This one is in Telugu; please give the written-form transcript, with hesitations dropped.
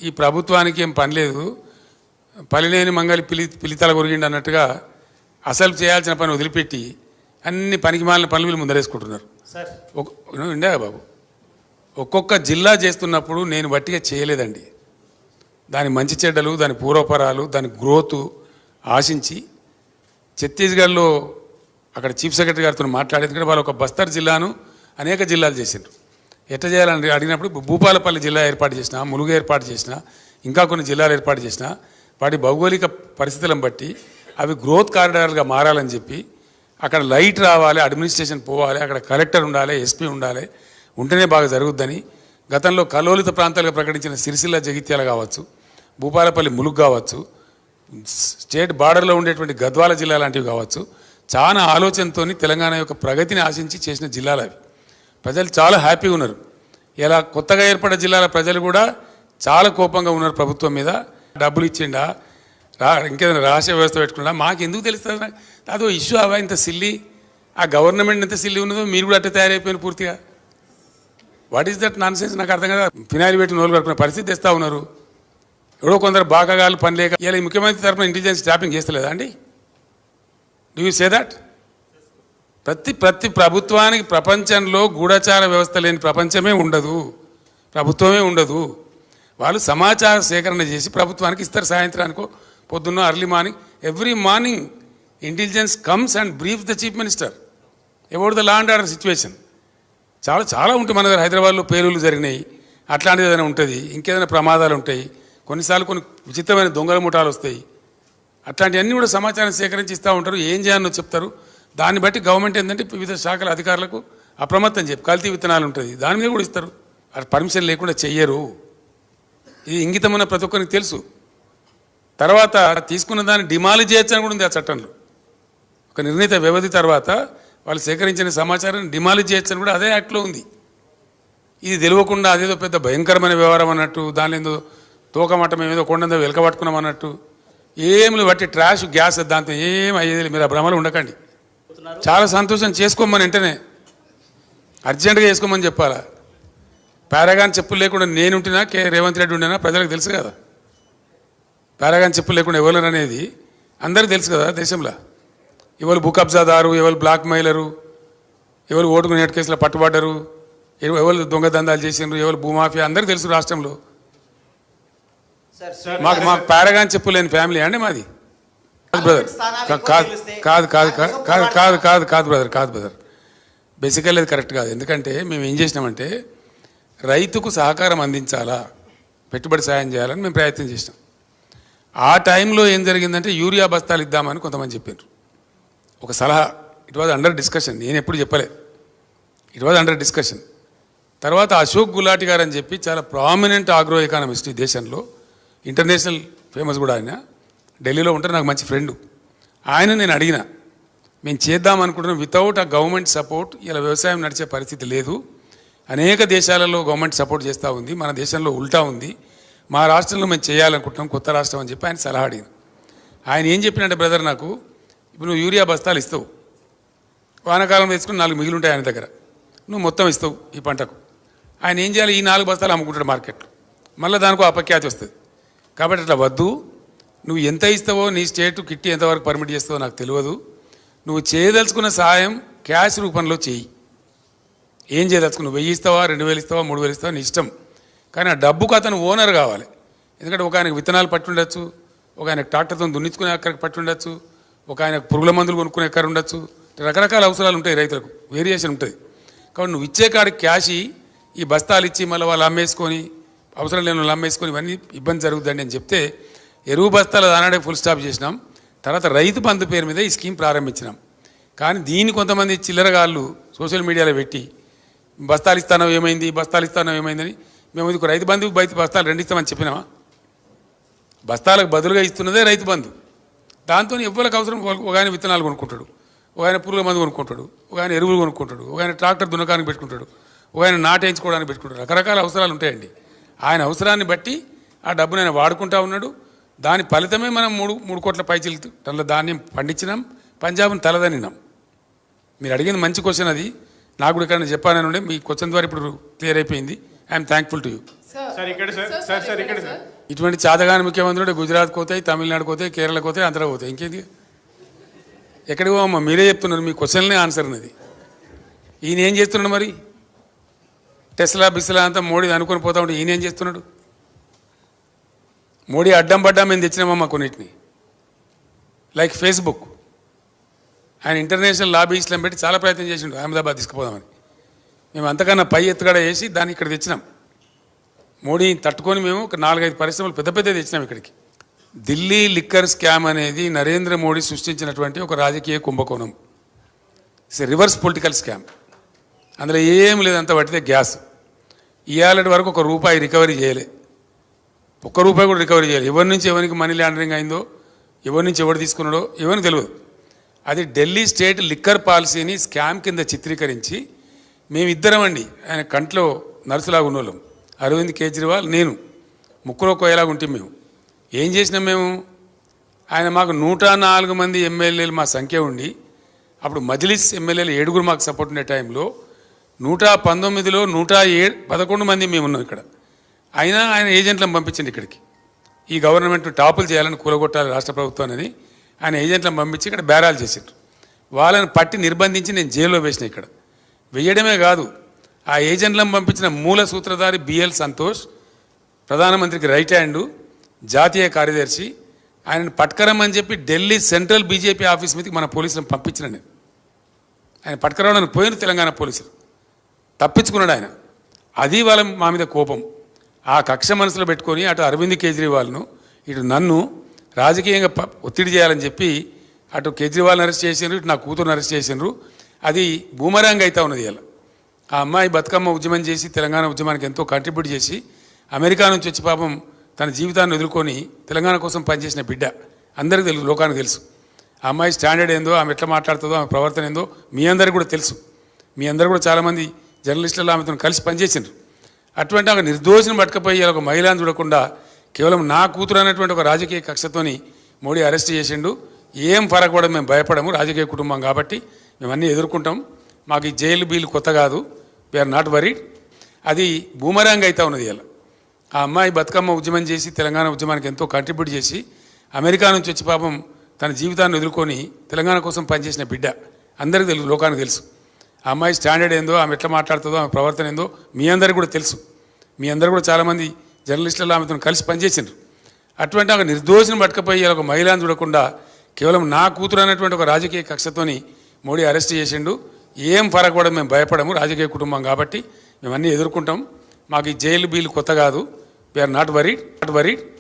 ఈ ప్రభుత్వానికి ఏం పని లేదు, పలినేని మంగలి పిలితల కొరిగిండి అన్నట్టుగా అసలు చేయాల్సిన పని వదిలిపెట్టి అన్ని పనికిమాలిన పనులు ముందరేసుకుంటున్నారు. ఇండే బాబు, ఒక్కొక్క జిల్లా చేస్తున్నప్పుడు నేను బట్టిగా చేయలేదండి. దాని మంచి చెడ్డలు, దాని పూర్వపరాలు, దాని గ్రోత్ ఆశించి ఛత్తీస్గఢ్లో అక్కడ చీఫ్ సెక్రటరీ గారితో మాట్లాడేది. వాళ్ళు ఒక బస్తర్ జిల్లాను అనేక జిల్లాలు చేసిండ్రు. ఎట్లా చేయాలని అడిగినప్పుడు భూపాలపల్లి జిల్లా ఏర్పాటు చేసిన, ములుగు ఏర్పాటు చేసిన, ఇంకా కొన్ని జిల్లాలు ఏర్పాటు చేసిన, వాటి భౌగోళిక పరిస్థితులను బట్టి అవి గ్రోత్ కారిడార్లుగా మారాలని చెప్పి అక్కడ లైట్ రావాలి, అడ్మినిస్ట్రేషన్ పోవాలి, అక్కడ కలెక్టర్ ఉండాలి, ఎస్పీ ఉండాలి, ఉంటేనే బాగా జరుగుద్దని గతంలో కలోలిత ప్రాంతాలుగా ప్రకటించిన సిరిసిల్ల జగిత్యాల కావచ్చు, భూపాలపల్లి ములుగు కావచ్చు, స్టేట్ బార్డర్లో ఉండేటువంటి గద్వాల జిల్లా లాంటివి కావచ్చు, చాలా ఆలోచనతో తెలంగాణ యొక్క ప్రగతిని ఆశించి చేసిన జిల్లాలు అవి. ప్రజలు చాలా హ్యాపీగా ఉన్నారు. ఇలా కొత్తగా ఏర్పడ్డ జిల్లాల ప్రజలు కూడా చాలా కోపంగా ఉన్నారు ప్రభుత్వం మీద. డబ్బులు ఇచ్చిండా, ఇంకేదైనా రహస్య వ్యవస్థ పెట్టుకున్నా మాకు ఎందుకు తెలుస్తుంది? అదో ఇష్యూ అవా ఇంత సిల్లి, ఆ గవర్నమెంట్ ఎంత సిల్లి ఉన్నదో మీరు కూడా అట్టే తయారైపోయిన పూర్తిగా. What is that non sense? నాకు అర్థం కదా. ఫినాయిల్ పెట్టి నోలు కట్టుకునే పరిస్థితి తెస్తూ ఉన్నారు. ఎవడో కొందరు బాకాగాలు పని లేక ఇలా ఈ ముఖ్యమంత్రి తరఫున ఇంటెలిజెన్స్ ట్యాపింగ్ చేస్తలేదా అండి? Do you say that? ప్రతి ప్రభుత్వానికి ప్రపంచంలో గూఢచార వ్యవస్థ లేని ప్రపంచమే ఉండదు, ప్రభుత్వమే ఉండదు. వాళ్ళు సమాచార సేకరణ చేసి ప్రభుత్వానికి ఇస్తారు. సాయంత్రానికో పొద్దున్న early morning, every morning intelligence comes and brief the chief minister about the law and order situation. చాలా ఉంటాయి మన దగ్గర. హైదరాబాద్లో పేలుళ్ళు జరిగినాయి, అట్లాంటిది ఏదైనా ఉంటుంది, ఇంకేదైనా ప్రమాదాలు ఉంటాయి, కొన్నిసార్లు కొన్ని విచిత్రమైన దొంగల ముఠాలు వస్తాయి. అట్లాంటివన్నీ కూడా సమాచారం సేకరించి ఇస్తూ ఉంటారు. ఏం చేయాలో చెప్తారు. దాన్ని బట్టి గవర్నమెంట్ ఏంటంటే వివిధ శాఖల అధికారులకు అప్రమత్తం చెప్పి కల్తీ విత్తనాలు ఉంటుంది, దాని మీద కూడా ఇస్తారు. అది పర్మిషన్ లేకుండా చెయ్యరు. ఇది ఇంగితమైన ప్రతి ఒక్కరికి తెలుసు. తర్వాత తీసుకున్న దాన్ని డిమాలిజ్ చేయొచ్చని కూడా ఉంది ఆ చట్టంలో. ఒక నిర్ణీత వ్యవధి తర్వాత వాళ్ళు సేకరించిన సమాచారాన్ని డిమాలిజ్ చేయొచ్చని కూడా అదే యాక్ట్లో ఉంది. ఇది తెలియకుండా అదేదో పెద్ద భయంకరమైన వ్యవహారం అన్నట్టు, దాని ఏదో తోకమట్టం ఏదో కొండందో వెలకబట్టుకున్నాం అన్నట్టు ఏమి బట్టి ట్రాష్ గ్యాస్ దాంతో ఏం అయ్యేది. మీరు ఆ భ్రమలు ఉండకండి. చాలా సంతోషం, చేసుకోమని వెంటనే అర్జెంటుగా చేసుకోమని చెప్పాలా. పారాగాన్ చెప్పులు లేకుండా నేను ఉంటున్నా, రేవంత్ రెడ్డి ఉండినా ప్రజలకు తెలుసు కదా. పారాగాన్ చెప్పులు లేకుండా ఎవరు అనేది అందరికీ తెలుసు కదా దేశంలో. ఎవరు భూ కబ్జాదారు, ఎవరు బ్లాక్ మెయిలరు, ఎవరు ఓటుకు నేటి కేసులో పట్టుబడ్డరు, ఎవరు దొంగ దందాలు చేసిండ్రు, ఎవరు భూమాఫియా అందరికీ తెలుసు రాష్ట్రంలో. మాకు పారాగాన్ చెప్పులు లేని ఫ్యామిలీ అండి మాది. బ్రదర్ కాదు బ్రదర్, బేసికల్లీ అది కరెక్ట్ కాదు. ఎందుకంటే మేము ఏం చేసినామంటే రైతుకు సహకారం అందించాలా, పెట్టుబడి సాయం చేయాలని మేము ప్రయత్నం చేసినాం. ఆ టైంలో ఏం జరిగిందంటే యూరియా బస్తాలు ఇద్దామని కొంతమంది చెప్పారు. ఒక సలహా, ఇట్ వాజ్ అండర్ డిస్కషన్, నేను ఎప్పుడు చెప్పలే, ఇట్ వాజ్ అండర్ డిస్కషన్. తర్వాత అశోక్ గులాటి గారు అని చెప్పి చాలా ప్రామినెంట్ ఆగ్రో ఎకానమిస్ట్ ఈ దేశంలో, ఇంటర్నేషనల్ ఫేమస్ కూడా ఆయన, ఢిల్లీలో ఉంటారు, నాకు మంచి ఫ్రెండు. ఆయన నేను అడిగిన, మేము చేద్దామనుకుంటున్నాం వితౌట్ ఆ గవర్నమెంట్ సపోర్ట్ ఇలా వ్యవసాయం నడిచే పరిస్థితి లేదు. అనేక దేశాలలో గవర్నమెంట్ సపోర్ట్ చేస్తూ ఉంది, మన దేశంలో ఉల్టా ఉంది. మా రాష్ట్రంలో మేము చేయాలనుకుంటున్నాం కొత్త రాష్ట్రం అని చెప్పి ఆయన సలహా అడిగిన. ఆయన ఏం చెప్పినట్టే బ్రదర్, నాకు ఇప్పుడు నువ్వు యూరియా బస్తాలు ఇస్తావు, వానాకాలం వేసుకుని 4 మిగిలి ఉంటాయి ఆయన దగ్గర, నువ్వు మొత్తం ఇస్తావు ఈ పంటకు. ఆయన ఏం చేయాలి, ఈ 4 బస్తాలు అమ్ముకుంటాడు మార్కెట్లో, మళ్ళీ దానికి అపఖ్యాతి వస్తుంది. కాబట్టి అట్లా వద్దు, నువ్వు ఎంత ఇస్తావో, నీ స్టేట్ కిట్టి ఎంతవరకు పర్మిట్ చేస్తావో నాకు తెలియదు, నువ్వు చేయదలుచుకున్న సహాయం క్యాష్ రూపంలో చేయి. ఏం చేయదలుచుకున్నావు, 1000 ఇస్తావా, 2000 ఇస్తావా, 3000 ఇస్తావా, నీ ఇష్టం. కానీ ఆ డబ్బుకు అతను ఓనర్ కావాలి. ఎందుకంటే ఒక ఆయనకు విత్తనాలు పట్టి ఉండొచ్చు, ఒక ఆయనకు ట్రాక్టర్తో దున్నించుకునే ఎక్కడికి పట్టి ఉండొచ్చు, ఒక ఆయనకు పురుగుల మందులు కొనుక్కునే ఎక్కడ ఉండొచ్చు. రకరకాల అవసరాలు ఉంటాయి రైతులకు, వేరియేషన్ ఉంటుంది. కాబట్టి నువ్వు ఇచ్చే కాడికి క్యాష్ ఈ బస్తాలు ఇచ్చి మళ్ళీ వాళ్ళు అమ్మేసుకొని, అవసరం లేని వాళ్ళు అమ్మేసుకొని ఇవన్నీ ఇబ్బంది జరుగుతుందండి అని చెప్తే ఎరువు బస్తాలు దానాడే ఫుల్ స్టాప్ చేసినాం. తర్వాత రైతు బంధు పేరు మీద ఈ స్కీమ్ ప్రారంభించినాం. కానీ దీన్ని కొంతమంది చిల్లరగాళ్ళు సోషల్ మీడియాలో పెట్టి బస్తాలు ఇస్తానో ఏమైంది, బస్తాలు ఇస్తానో ఏమైందని, మేము ఇది రైతు బంధు బస్తాలు 2 ఇస్తామని చెప్పినామా? బస్తాలకు బదులుగా ఇస్తున్నదే రైతు బంధు. దాంతో ఎవరికి అవసరం, ఒక ఆయన విత్తనాలు కొనుక్కుంటాడు, ఒక ఆయన పురుగుల మందు కొనుక్కుంటాడు, ఒక ఆయన ఎరువులు కొనుక్కుంటాడు, ఒక ఆయన ట్రాక్టర్ దున్నకానికి పెట్టుకుంటాడు, ఒక ఆయన నాటేయించుకోవడానికి పెట్టుకుంటాడు. రకరకాల అవసరాలు ఉంటాయండి. ఆయన అవసరాన్ని బట్టి ఆ డబ్బును ఆయన వాడుకుంటా ఉన్నాడు. దాని ఫలితమే మనం 3 కోట్ల పైచీలు టన్నుల ధాన్యం పండించినాం, పంజాబ్ను తలదనినాం. మీరు అడిగింది మంచి క్వశ్చన్, అది నాకు కూడా ఇక్కడ చెప్పాలని ఉండే. మీ క్వశ్చన్ ద్వారా ఇప్పుడు క్లియర్ అయిపోయింది. I'm thankful to you. Sir ఇక్కడ సార్ ఇక్కడ సార్ ఇటువంటి చాతగాని ముఖ్యమంత్రుడు గుజరాత్ పోతాయి, తమిళనాడు పోతాయి, కేరళ పోతాయి, ఆంధ్ర పోతాయి. ఇంకేంది? ఎక్కడికి పోమ్మా? మీరే చెప్తున్నారు, మీ క్వశ్చన్లే ఆన్సర్ ఉన్నది. ఈయన ఏం చేస్తున్నాడు మరి? టెస్లా బిస్లా అంతా మోడీ అనుకొని పోతా ఉంటే ఈయన ఏం చేస్తున్నాడు? మోడీ అడ్డం పడ్డా మేము తెచ్చినామమ్మా కొన్నిటిని, లైక్ ఫేస్బుక్. ఆయన ఇంటర్నేషనల్ లాబీస్లను పెట్టి చాలా ప్రయత్నం చేసిండు అహ్మదాబాద్ తీసుకుపోదామని. మేము అంతకన్నా పై ఎత్తుగడ వేసి దాన్ని ఇక్కడ తెచ్చినాం. మోడీని తట్టుకొని మేము ఒక 4-5 పరిశ్రమలు పెద్ద పెద్ద తెచ్చినాం ఇక్కడికి. ఢిల్లీ లిక్కర్ స్కామ్ అనేది నరేంద్ర మోడీ సృష్టించినటువంటి ఒక రాజకీయ కుంభకోణం. It's reverse political scam. అందులో ఏం లేదంత పట్టితే గ్యాస్. ఇవాళ వరకు ₹1 రికవరీ చేయలే, ₹1 కూడా రికవరీ చేయలేదు. ఎవరి నుంచి ఎవరికి మనీ లాండరింగ్ అయిందో, ఎవరి నుంచి ఎవరు తీసుకున్నాడో ఎవరికి తెలియదు. అది ఢిల్లీ స్టేట్ లిక్కర్ పాలసీని స్కామ్ కింద చిత్రీకరించి మేమిద్దరం అండి, ఆయన కంట్లో నర్సులాగా ఉన్నోళ్ళం, అరవింద్ కేజ్రీవాల్, నేను, ముక్కులో కోయలాగా ఉంటే మేము ఏం చేసినాం మేము? ఆయన మాకు 104 మంది ఎమ్మెల్యేలు మా సంఖ్య ఉండి, అప్పుడు మజ్లిస్ ఎమ్మెల్యేలు 7 మాకు సపోర్ట్ ఉండే టైంలో 119లో 111 మంది మేము ఉన్నాం ఇక్కడ. అయినా ఆయన ఏజెంట్లను పంపించండి ఇక్కడికి, ఈ గవర్నమెంట్ టాపులు చేయాలని కూలగొట్టాలి రాష్ట్ర ప్రభుత్వాన్ని ఆయన ఏజెంట్లను పంపించి ఇక్కడ బేరాలు చేసిండ్రు. వాళ్ళని పట్టి నిర్బంధించి నేను జైల్లో వేసిన. ఇక్కడ వేయడమే కాదు, ఆ ఏజెంట్లను పంపించిన మూల సూత్రధారి బిఎల్ సంతోష్, ప్రధానమంత్రికి రైట్ హ్యాండు, జాతీయ కార్యదర్శి, ఆయనను పట్టుకరమని చెప్పి ఢిల్లీ సెంట్రల్ బీజేపీ ఆఫీస్ మీదకి మన పోలీసులను పంపించిన నేను. ఆయన పట్టుకరావడానికి పోయిన తెలంగాణ పోలీసులు, తప్పించుకున్నాడు ఆయన. అది వాళ్ళ మా మీద కోపం. ఆ కక్ష మనసులో పెట్టుకొని అటు అరవింద్ కేజ్రీవాల్ను ఇటు నన్ను రాజకీయంగా ఒత్తిడి చేయాలని చెప్పి అటు కేజ్రీవాల్ని అరెస్ట్ చేసిండ్రు, ఇటు నా కూతురుని అరెస్ట్ చేసిండ్రు. అది బూమరాంగ్ అవుతా ఉన్నది. ఇలా ఆ అమ్మాయి బతుకమ్మ ఉద్యమం చేసి తెలంగాణ ఉద్యమానికి ఎంతో కంట్రిబ్యూట్ చేసి అమెరికా నుంచి వచ్చి పాపం తన జీవితాన్ని వదులుకొని తెలంగాణ కోసం పనిచేసిన బిడ్డ. అందరికీ తెలుసు, లోకానికి తెలుసు. ఆ అమ్మాయి స్టాండర్డ్ ఏందో, ఆమె ఎట్లా మాట్లాడుతుందో, ఆమె ప్రవర్తన ఏందో మీ అందరికీ కూడా తెలుసు. మీ అందరూ కూడా చాలామంది జర్నలిస్టులు ఆమెతో కలిసి పనిచేసిండ్రు. అటువంటి ఒక నిర్దోషిని పట్టుకపోయి ఒక మహిళను చూడకుండా కేవలం నా కూతురు అనేటువంటి ఒక రాజకీయ కక్షతోని మోడీ అరెస్ట్ చేసిండు. ఏం ఫరక్ పడదు, మేము భయపడము, రాజకీయ కుటుంబం కాబట్టి మేము అన్నీ ఎదుర్కొంటాం. మాకు ఈ జైలు బీలు కొత్త కాదు, వీఆర్ నాట్ వరీడ్. అది బూమరాంగ్ అవుతా ఉన్నది. ఇలా ఆ అమ్మాయి బతుకమ్మ ఉద్యమం చేసి తెలంగాణ ఉద్యమానికి ఎంతో కంట్రిబ్యూట్ చేసి అమెరికా నుంచి వచ్చి పాపం తన జీవితాన్ని వదులుకొని తెలంగాణ కోసం పనిచేసిన బిడ్డ. అందరికీ తెలుసు, లోకానికి తెలుసు. ఆ అమ్మాయి స్టాండర్డ్ ఏందో, ఆమె ఎట్లా మాట్లాడుతుందో, ఆమె ప్రవర్తన ఏందో మీ అందరికీ కూడా తెలుసు. మీ అందరూ కూడా చాలామంది జర్నలిస్టులు ఆమెతో కలిసి పనిచేసిండ్రు. అటువంటి ఒక నిర్దోషిని పట్టుకపోయి ఒక మహిళను చూడకుండా కేవలం నా కూతురు అనేటువంటి ఒక రాజకీయ కక్షతోని మోడీ అరెస్ట్ చేసిండు. ఏం ఫరక్ పడదు, మేము భయపడము, రాజకీయ కుటుంబం కాబట్టి మేము అన్నీ ఎదుర్కొంటాం. మాకు ఈ జైలు బీలు కొత్త కాదు, వీఆర్ నాట్ వరీడ్.